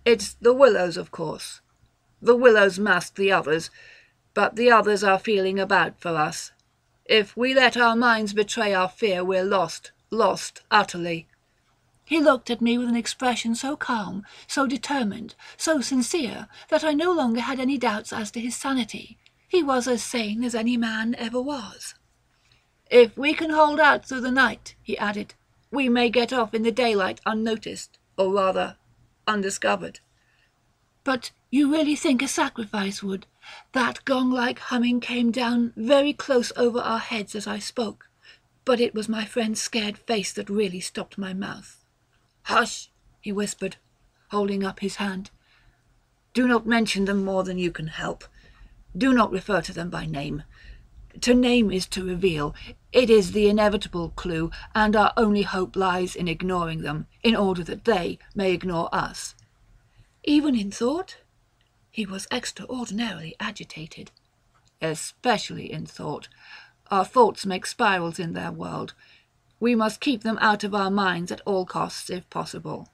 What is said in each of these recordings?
It's the Willows, of course. The Willows mask the others, but the others are feeling about for us. If we let our minds betray our fear, we're lost utterly." He looked at me with an expression so calm, so determined, so sincere, that I no longer had any doubts as to his sanity. He was as sane as any man ever was. "If we can hold out through the night," he added, "we may get off in the daylight unnoticed, or rather, undiscovered." "But you really think a sacrifice would—" That gong-like humming came down very close over our heads as I spoke, but it was my friend's scared face that really stopped my mouth. "Hush," he whispered, holding up his hand. "Do not mention them more than you can help. Do not refer to them by name. To name is to reveal. It is the inevitable clue, and our only hope lies in ignoring them, in order that they may ignore us." "Even in thought?" He was extraordinarily agitated. "Especially in thought. Our thoughts make spirals in their world. We must keep them out of our minds at all costs, if possible."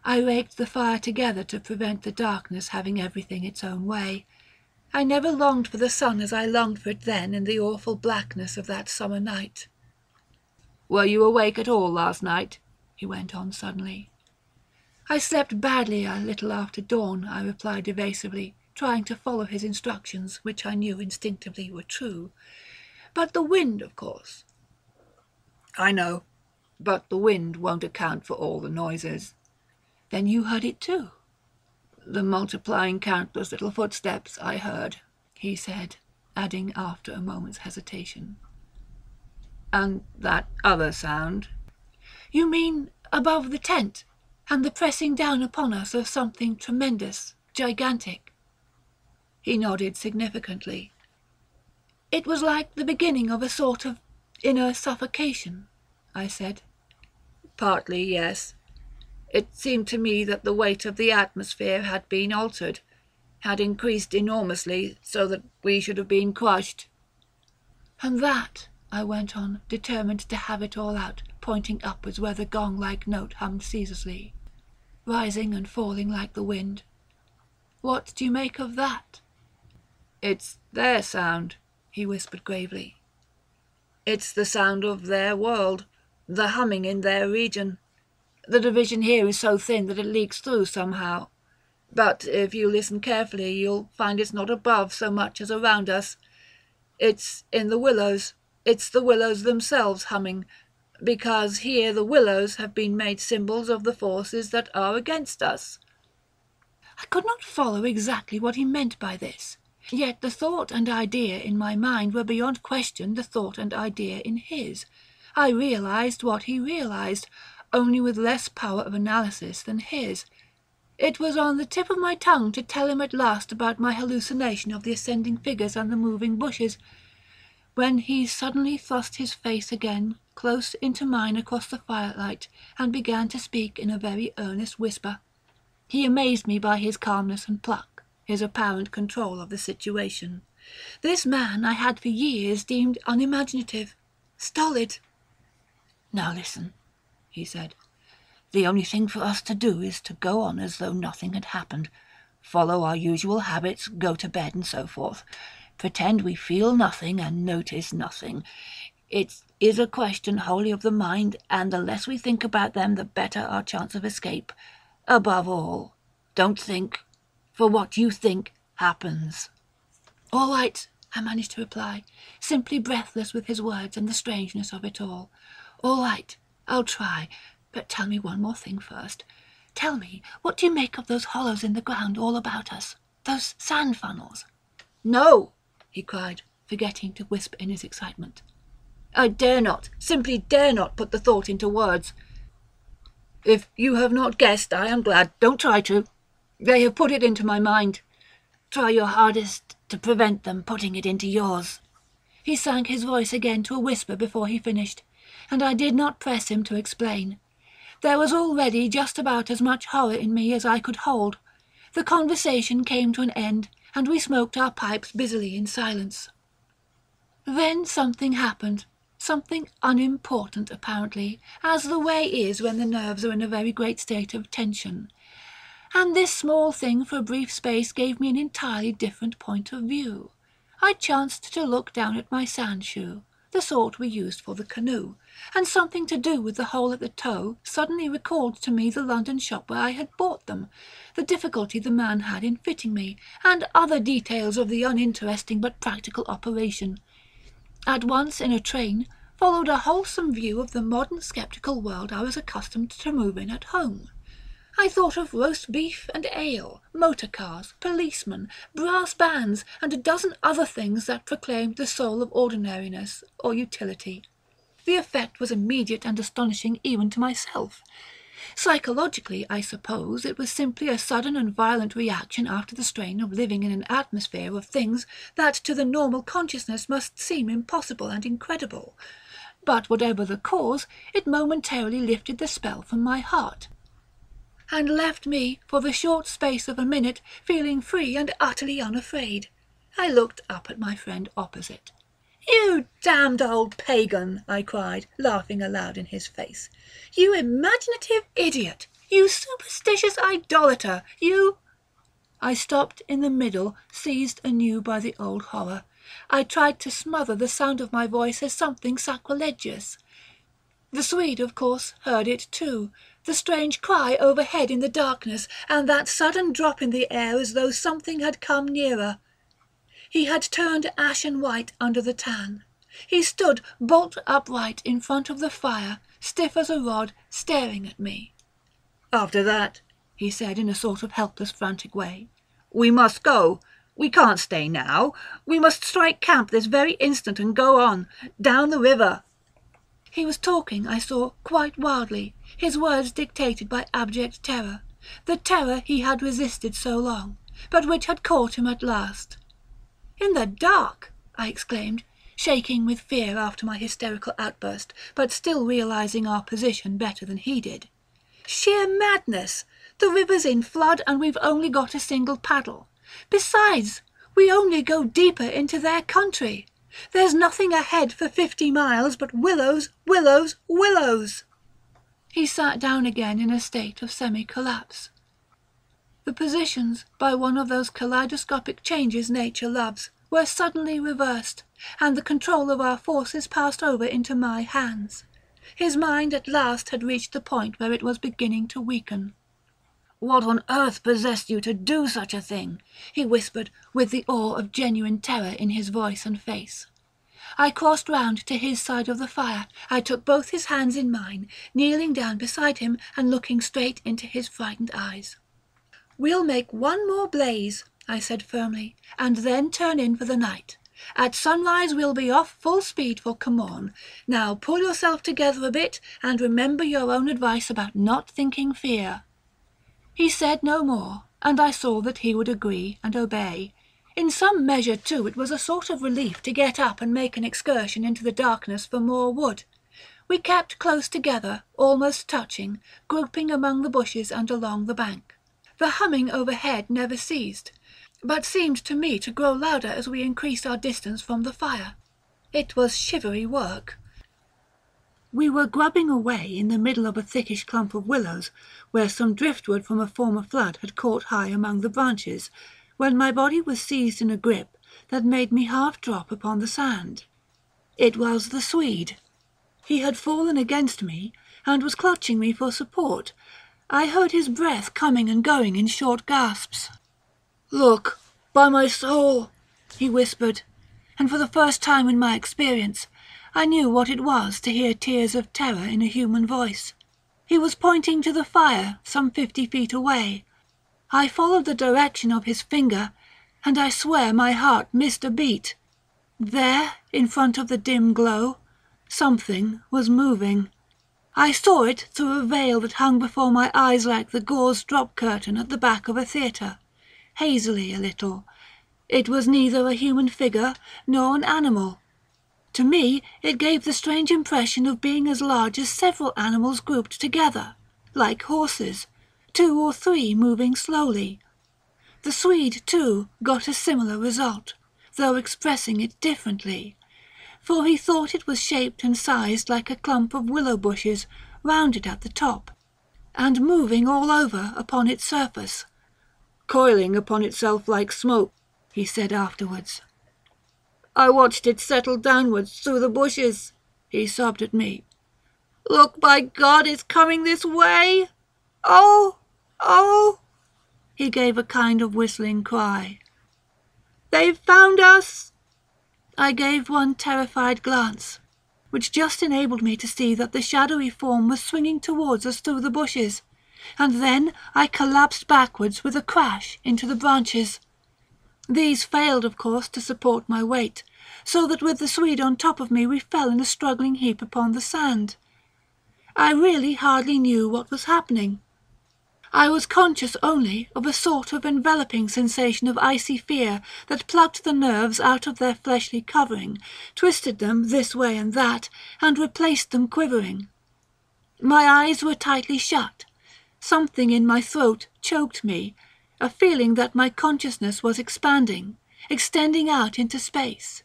I raked the fire together to prevent the darkness having everything its own way. I never longed for the sun as I longed for it then in the awful blackness of that summer night. "Were you awake at all last night?" he went on suddenly. "I slept badly a little after dawn," I replied evasively, trying to follow his instructions, which I knew instinctively were true. "But the wind, of course." "I know, but the wind won't account for all the noises." "Then you heard it too?" "The multiplying countless little footsteps I heard," he said, adding after a moment's hesitation. "And that other sound?" "You mean above the tent, and the pressing down upon us of something tremendous, gigantic?" He nodded significantly. "It was like the beginning of a sort of inner suffocation," I said. "Partly, yes. It seemed to me that the weight of the atmosphere had been altered, had increased enormously, so that we should have been crushed." "And that," I went on, determined to have it all out, pointing upwards where the gong-like note hummed ceaselessly, rising and falling like the wind. "What do you make of that?" "It's their sound," he whispered gravely. "It's the sound of their world, the humming in their region. The division here is so thin that it leaks through somehow. But if you listen carefully, you'll find it's not above so much as around us. It's in the willows. It's the willows themselves humming, because here the willows have been made symbols of the forces that are against us." I could not follow exactly what he meant by this, yet the thought and idea in my mind were beyond question the thought and idea in his. I realized what he realized, only with less power of analysis than his. It was on the tip of my tongue to tell him at last about my hallucination of the ascending figures and the moving bushes, when he suddenly thrust his face again close into mine across the firelight and began to speak in a very earnest whisper. He amazed me by his calmness and pluck, his apparent control of the situation. This man I had for years deemed unimaginative, stolid. "Now listen," he said. "The only thing for us to do is to go on as though nothing had happened, follow our usual habits, go to bed and so forth. Pretend we feel nothing and notice nothing. It is a question wholly of the mind, and the less we think about them, the better our chance of escape. Above all, don't think, for what you think happens." "All right," I managed to reply, simply breathless with his words and the strangeness of it all. "All right, I'll try, but tell me one more thing first. Tell me, what do you make of those hollows in the ground all about us, those sand funnels?" "No," he cried, forgetting to whisper in his excitement. "I dare not, simply dare not put the thought into words. If you have not guessed, I am glad. Don't try to. They have put it into my mind. Try your hardest to prevent them putting it into yours." He sank his voice again to a whisper before he finished, and I did not press him to explain. There was already just about as much horror in me as I could hold. The conversation came to an end, and we smoked our pipes busily in silence. Then something happened. Something unimportant, apparently, as the way is when the nerves are in a very great state of tension. And this small thing for a brief space gave me an entirely different point of view. I chanced to look down at my sand shoe, the sort we used for the canoe, and something to do with the hole at the toe suddenly recalled to me the London shop where I had bought them, the difficulty the man had in fitting me, and other details of the uninteresting but practical operation. At once in a train followed a wholesome view of the modern sceptical world I was accustomed to move in at home. I thought of roast beef and ale, motor cars, policemen, brass bands, and a dozen other things that proclaimed the soul of ordinariness or utility. The effect was immediate and astonishing even to myself. Psychologically, I suppose, it was simply a sudden and violent reaction after the strain of living in an atmosphere of things that to the normal consciousness must seem impossible and incredible. But whatever the cause, it momentarily lifted the spell from my heart, and left me, for the short space of a minute, feeling free and utterly unafraid. I looked up at my friend opposite. "You damned old pagan," I cried, laughing aloud in his face. "You imaginative idiot! You superstitious idolater! You—" I stopped in the middle, seized anew by the old horror. I tried to smother the sound of my voice as something sacrilegious. The Swede, of course, heard it too, the strange cry overhead in the darkness, and that sudden drop in the air as though something had come nearer. He had turned ashen white under the tan. He stood bolt upright in front of the fire, stiff as a rod, staring at me. "After that," he said in a sort of helpless, frantic way, "we must go. We can't stay now. We must strike camp this very instant and go on, down the river." He was talking, I saw, quite wildly, his words dictated by abject terror, the terror he had resisted so long, but which had caught him at last. "In the dark!" I exclaimed, shaking with fear after my hysterical outburst, but still realizing our position better than he did. "Sheer madness! The river's in flood and we've only got a single paddle. Besides, we only go deeper into their country. There's nothing ahead for 50 miles but willows, willows, willows." He sat down again in a state of semi-collapse. The positions, by one of those kaleidoscopic changes nature loves, were suddenly reversed, and the control of our forces passed over into my hands. His mind at last had reached the point where it was beginning to weaken. "What on earth possessed you to do such a thing?" he whispered, with the awe of genuine terror in his voice and face. I crossed round to his side of the fire. I took both his hands in mine, kneeling down beside him and looking straight into his frightened eyes. "We'll make one more blaze," I said firmly, "and then turn in for the night. At sunrise we'll be off full speed for Comorn. Now pull yourself together a bit and remember your own advice about not thinking fear." He said no more, and I saw that he would agree and obey. In some measure, too, it was a sort of relief to get up and make an excursion into the darkness for more wood. We kept close together, almost touching, groping among the bushes and along the bank. The humming overhead never ceased, but seemed to me to grow louder as we increased our distance from the fire. It was shivery work. We were grubbing away in the middle of a thickish clump of willows, where some driftwood from a former flood had caught high among the branches, when my body was seized in a grip that made me half drop upon the sand. It was the Swede. He had fallen against me, and was clutching me for support. I heard his breath coming and going in short gasps. "Look, by my soul," he whispered, and for the first time in my experience, I knew what it was to hear tears of terror in a human voice. He was pointing to the fire, some 50 feet away. I followed the direction of his finger, and I swear my heart missed a beat. There, in front of the dim glow, something was moving. I saw it through a veil that hung before my eyes like the gauze drop curtain at the back of a theatre, hazily a little. It was neither a human figure nor an animal. To me it gave the strange impression of being as large as several animals grouped together, like horses, 2 or 3 moving slowly. The Swede, too, got a similar result, though expressing it differently, for he thought it was shaped and sized like a clump of willow bushes, rounded at the top, and moving all over upon its surface. "Coiling upon itself like smoke," he said afterwards. "I watched it settle downwards through the bushes," he sobbed at me. "Look, by God, it's coming this way! Oh, oh!" He gave a kind of whistling cry. "They've found us!" I gave one terrified glance, which just enabled me to see that the shadowy form was swinging towards us through the bushes, and then I collapsed backwards with a crash into the branches. These failed, of course, to support my weight, so that with the Swede on top of me we fell in a struggling heap upon the sand. I really hardly knew what was happening. I was conscious only of a sort of enveloping sensation of icy fear that plucked the nerves out of their fleshly covering, twisted them this way and that, and replaced them quivering. My eyes were tightly shut. Something in my throat choked me, a feeling that my consciousness was expanding, extending out into space,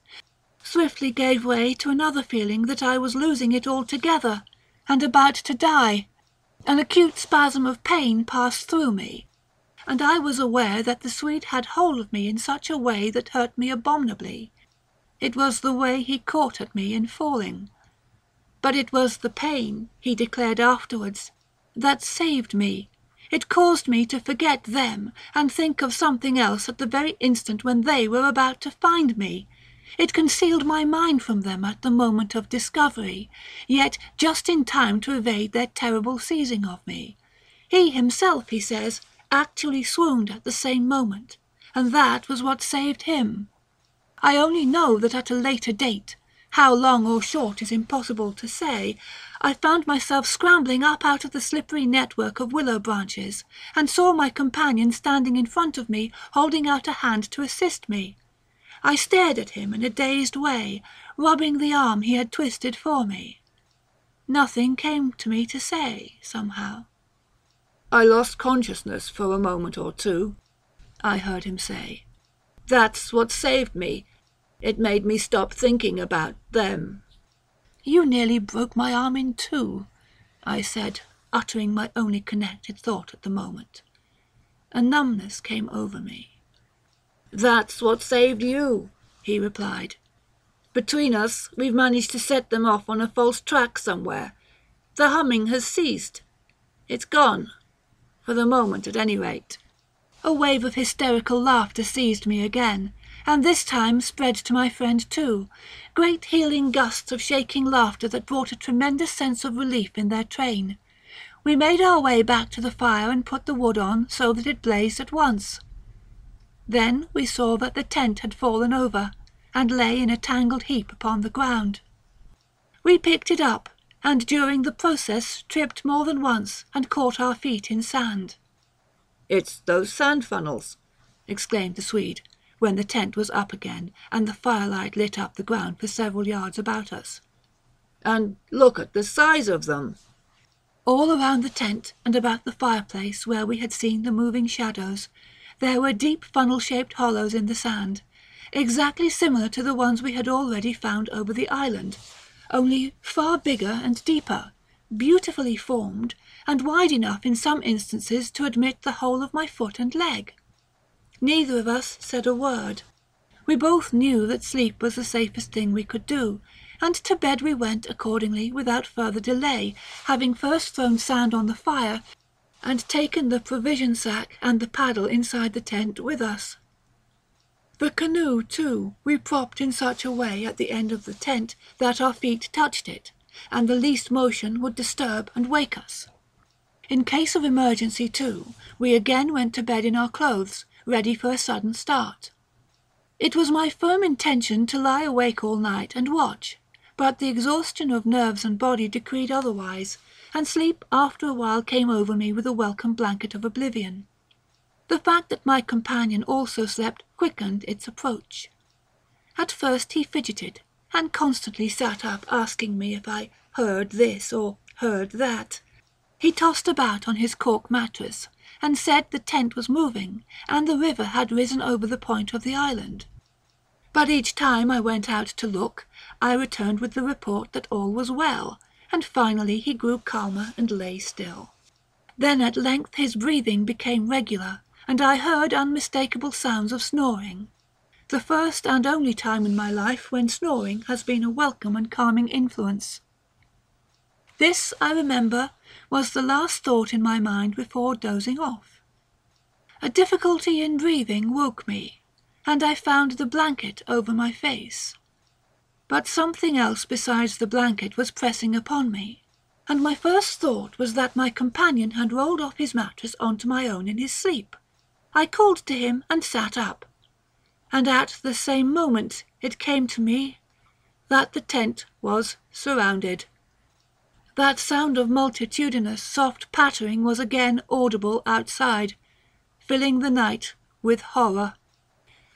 swiftly gave way to another feeling that I was losing it altogether, and about to die. An acute spasm of pain passed through me, and I was aware that the Swede had hold of me in such a way that hurt me abominably. It was the way he caught at me in falling. But it was the pain, he declared afterwards, that saved me. It caused me to forget them and think of something else at the very instant when they were about to find me. It concealed my mind from them at the moment of discovery, yet just in time to evade their terrible seizing of me. He himself, he says, actually swooned at the same moment, and that was what saved him. I only know that at a later date, how long or short is impossible to say, I found myself scrambling up out of the slippery network of willow branches, and saw my companion standing in front of me, holding out a hand to assist me. I stared at him in a dazed way, rubbing the arm he had twisted for me. Nothing came to me to say, somehow. "I lost consciousness for a moment or two," I heard him say. "That's what saved me. It made me stop thinking about them." "You nearly broke my arm in two," I said, uttering my only connected thought at the moment. A numbness came over me. "That's what saved you," he replied. "Between us, we've managed to set them off on a false track somewhere. The humming has ceased. It's gone. For the moment, at any rate." A wave of hysterical laughter seized me again, and this time spread to my friend too, great healing gusts of shaking laughter that brought a tremendous sense of relief in their train. We made our way back to the fire and put the wood on so that it blazed at once. Then we saw that the tent had fallen over, and lay in a tangled heap upon the ground. We picked it up, and during the process tripped more than once and caught our feet in sand. "It's those sand funnels," exclaimed the Swede, when the tent was up again and the firelight lit up the ground for several yards about us. "And look at the size of them." All around the tent and about the fireplace where we had seen the moving shadows, there were deep funnel-shaped hollows in the sand, exactly similar to the ones we had already found over the island, only far bigger and deeper, beautifully formed, and wide enough in some instances to admit the whole of my foot and leg. Neither of us said a word. We both knew that sleep was the safest thing we could do, and to bed we went accordingly without further delay, having first thrown sand on the fire and taken the provision sack and the paddle inside the tent with us. The canoe, too, we propped in such a way at the end of the tent that our feet touched it, and the least motion would disturb and wake us. In case of emergency, too, we again went to bed in our clothes, ready for a sudden start. It was my firm intention to lie awake all night and watch, but the exhaustion of nerves and body decreed otherwise, and sleep after a while came over me with a welcome blanket of oblivion. The fact that my companion also slept quickened its approach. At first he fidgeted, and constantly sat up asking me if I heard this or heard that. He tossed about on his cork mattress, and said the tent was moving, and the river had risen over the point of the island. But each time I went out to look, I returned with the report that all was well, and finally he grew calmer and lay still. Then at length his breathing became regular, and I heard unmistakable sounds of snoring. The first and only time in my life when snoring has been a welcome and calming influence. This, I remember, was the last thought in my mind before dozing off. A difficulty in breathing woke me, and I found the blanket over my face. But something else besides the blanket was pressing upon me, and my first thought was that my companion had rolled off his mattress onto my own in his sleep. I called to him and sat up, and at the same moment it came to me that the tent was surrounded. That sound of multitudinous soft pattering was again audible outside, filling the night with horror.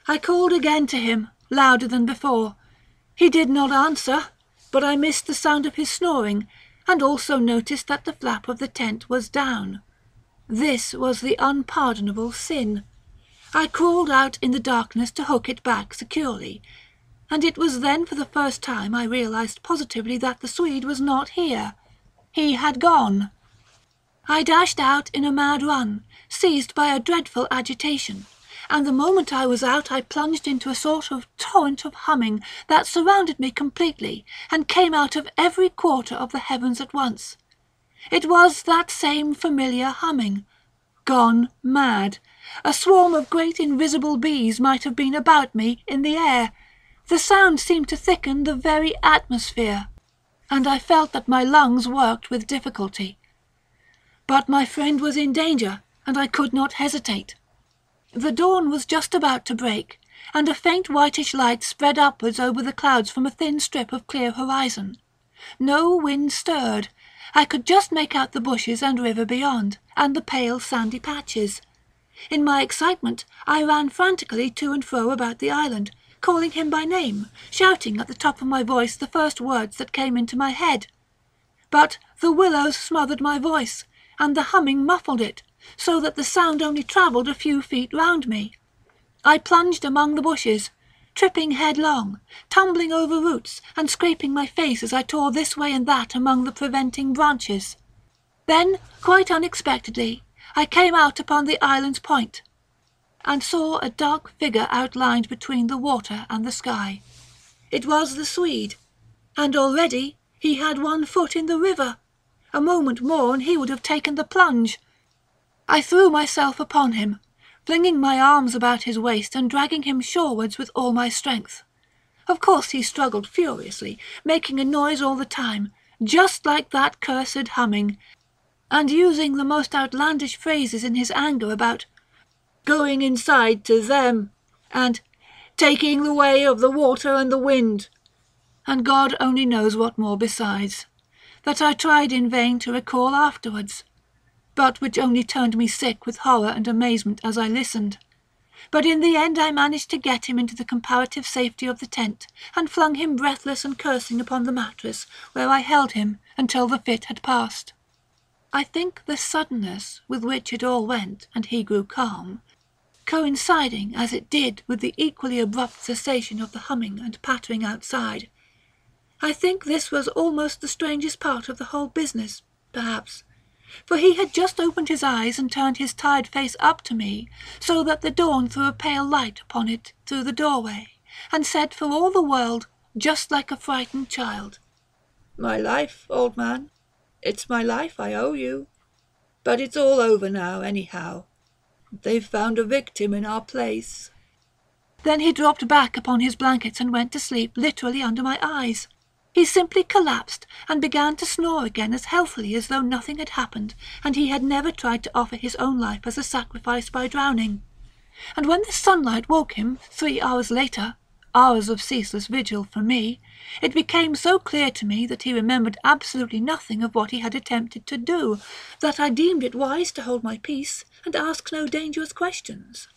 I called again to him, louder than before. He did not answer, but I missed the sound of his snoring, and also noticed that the flap of the tent was down. This was the unpardonable sin. I crawled out in the darkness to hook it back securely, and it was then for the first time I realized positively that the Swede was not here. He had gone. I dashed out in a mad run, seized by a dreadful agitation, and the moment I was out I plunged into a sort of torrent of humming that surrounded me completely and came out of every quarter of the heavens at once. It was that same familiar humming, gone mad. A swarm of great invisible bees might have been about me in the air. The sound seemed to thicken the very atmosphere, and I felt that my lungs worked with difficulty. But my friend was in danger, and I could not hesitate. The dawn was just about to break, and a faint whitish light spread upwards over the clouds from a thin strip of clear horizon. No wind stirred. I could just make out the bushes and river beyond, and the pale sandy patches. In my excitement, I ran frantically to and fro about the island, calling him by name, shouting at the top of my voice the first words that came into my head. But the willows smothered my voice, and the humming muffled it, so that the sound only travelled a few feet round me. I plunged among the bushes, tripping headlong, tumbling over roots, and scraping my face as I tore this way and that among the preventing branches. Then, quite unexpectedly, I came out upon the island's point, and saw a dark figure outlined between the water and the sky. It was the Swede, and already he had one foot in the river. A moment more and he would have taken the plunge. I threw myself upon him, flinging my arms about his waist and dragging him shorewards with all my strength. Of course he struggled furiously, making a noise all the time, just like that cursed humming, and using the most outlandish phrases in his anger about going inside to them, and taking the way of the water and the wind, and God only knows what more besides, that I tried in vain to recall afterwards, but which only turned me sick with horror and amazement as I listened. But in the end I managed to get him into the comparative safety of the tent, and flung him breathless and cursing upon the mattress, where I held him until the fit had passed. I think the suddenness with which it all went, and he grew calm, coinciding as it did with the equally abrupt cessation of the humming and pattering outside, I think this was almost the strangest part of the whole business, perhaps, for he had just opened his eyes and turned his tired face up to me, so that the dawn threw a pale light upon it through the doorway, and said for all the world, just like a frightened child, "My life, old man, it's my life I owe you. But it's all over now, anyhow. They've found a victim in our place." Then he dropped back upon his blankets and went to sleep literally under my eyes. He simply collapsed and began to snore again as healthily as though nothing had happened and he had never tried to offer his own life as a sacrifice by drowning. And when the sunlight woke him 3 hours later, hours of ceaseless vigil for me, it became so clear to me that he remembered absolutely nothing of what he had attempted to do, that I deemed it wise to hold my peace and ask no dangerous questions.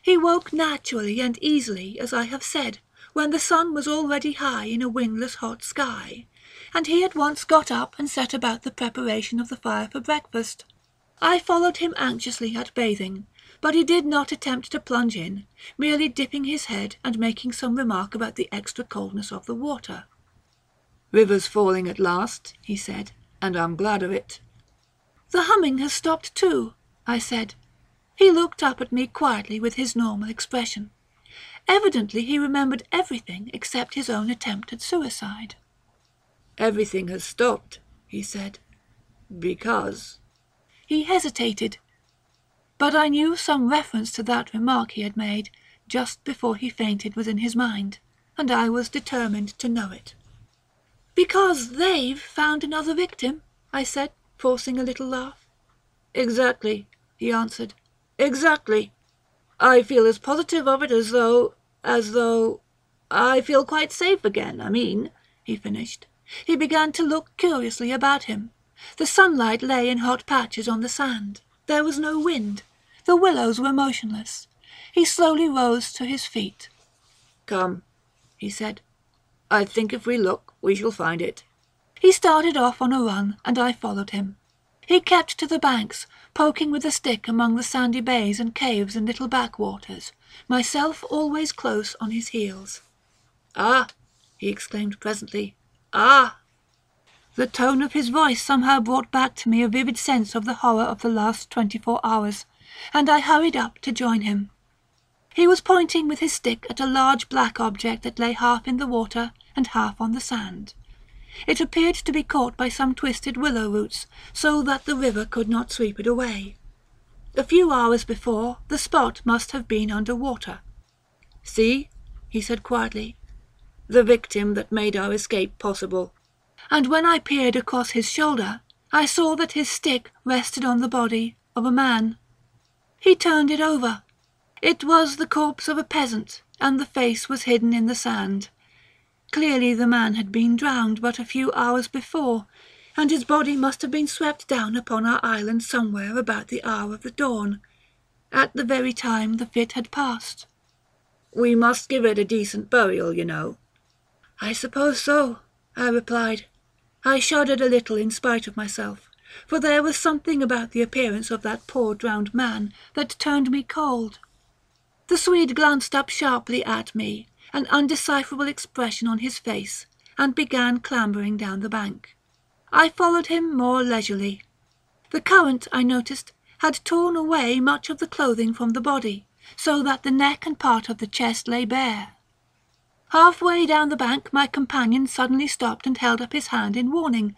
He woke naturally and easily, as I have said, when the sun was already high in a windless hot sky, and he at once got up and set about the preparation of the fire for breakfast. I followed him anxiously at bathing, but he did not attempt to plunge in, merely dipping his head and making some remark about the extra coldness of the water. "River's falling at last," he said, "and I'm glad of it." "The humming has stopped too," I said. He looked up at me quietly with his normal expression. Evidently he remembered everything except his own attempt at suicide. "Everything has stopped," he said, "because—" He hesitated, but I knew some reference to that remark he had made just before he fainted was in his mind, and I was determined to know it. "Because they've found another victim," I said, forcing a little laugh. "Exactly," he answered. "Exactly. I feel as positive of it as though... I feel quite safe again, I mean," he finished. He began to look curiously about him. The sunlight lay in hot patches on the sand. There was no wind. The willows were motionless. He slowly rose to his feet. "Come," he said. "I think if we look, we shall find it." He started off on a run, and I followed him. He kept to the banks, poking with a stick among the sandy bays and caves and little backwaters, myself always close on his heels. "Ah!" he exclaimed presently. "Ah!" The tone of his voice somehow brought back to me a vivid sense of the horror of the last 24 hours, and I hurried up to join him. He was pointing with his stick at a large black object that lay half in the water and half on the sand. It appeared to be caught by some twisted willow roots, so that the river could not sweep it away. A few hours before, the spot must have been under water. "See," he said quietly, "the victim that made our escape possible." And when I peered across his shoulder, I saw that his stick rested on the body of a man. He turned it over. It was the corpse of a peasant, and the face was hidden in the sand. Clearly the man had been drowned but a few hours before, and his body must have been swept down upon our island somewhere about the hour of the dawn, at the very time the fit had passed. "We must give it a decent burial, you know." "I suppose so," I replied. I shuddered a little in spite of myself, for there was something about the appearance of that poor drowned man that turned me cold. The Swede glanced up sharply at me, an undecipherable expression on his face, and began clambering down the bank. I followed him more leisurely. The current, I noticed, had torn away much of the clothing from the body, so that the neck and part of the chest lay bare. Halfway down the bank my companion suddenly stopped and held up his hand in warning,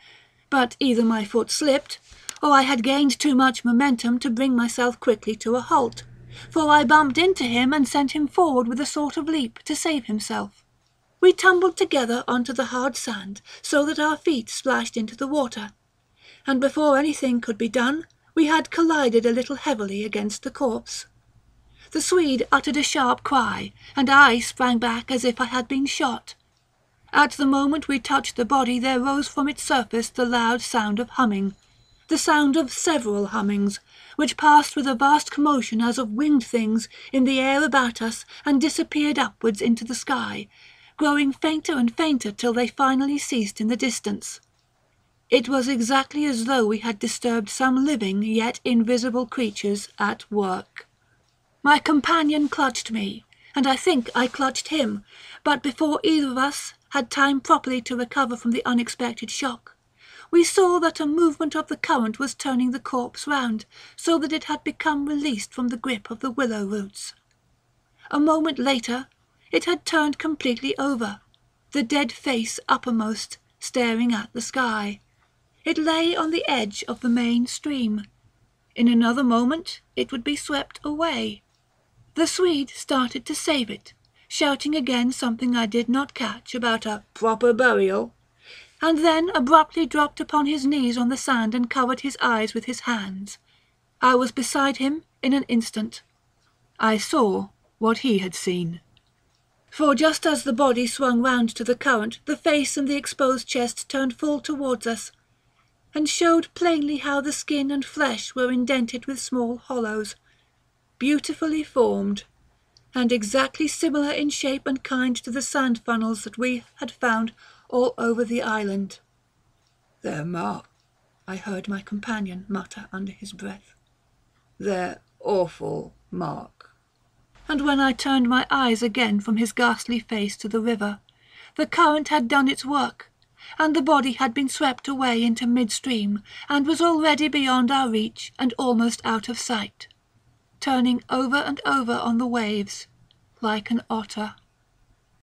but either my foot slipped, or I had gained too much momentum to bring myself quickly to a halt, for I bumped into him and sent him forward with a sort of leap to save himself. We tumbled together onto the hard sand so that our feet splashed into the water, and before anything could be done, we had collided a little heavily against the corpse. The Swede uttered a sharp cry, and I sprang back as if I had been shot. At the moment we touched the body there rose from its surface the loud sound of humming, the sound of several hummings, which passed with a vast commotion as of winged things in the air about us and disappeared upwards into the sky, growing fainter and fainter till they finally ceased in the distance. It was exactly as though we had disturbed some living yet invisible creatures at work. My companion clutched me, and I think I clutched him, but before either of us had time properly to recover from the unexpected shock, we saw that a movement of the current was turning the corpse round, so that it had become released from the grip of the willow roots. A moment later, it had turned completely over, the dead face uppermost, staring at the sky. It lay on the edge of the main stream. In another moment, it would be swept away. The Swede started to save it, shouting again something I did not catch about a proper burial, and then abruptly dropped upon his knees on the sand and covered his eyes with his hands. I was beside him in an instant. I saw what he had seen. For just as the body swung round to the current, the face and the exposed chest turned full towards us, and showed plainly how the skin and flesh were indented with small hollows, beautifully formed, and exactly similar in shape and kind to the sand funnels that we had found all over the island. "Their mark," I heard my companion mutter under his breath. "Their awful mark." And when I turned my eyes again from his ghastly face to the river, the current had done its work, and the body had been swept away into midstream, and was already beyond our reach and almost out of sight, turning over and over on the waves like an otter.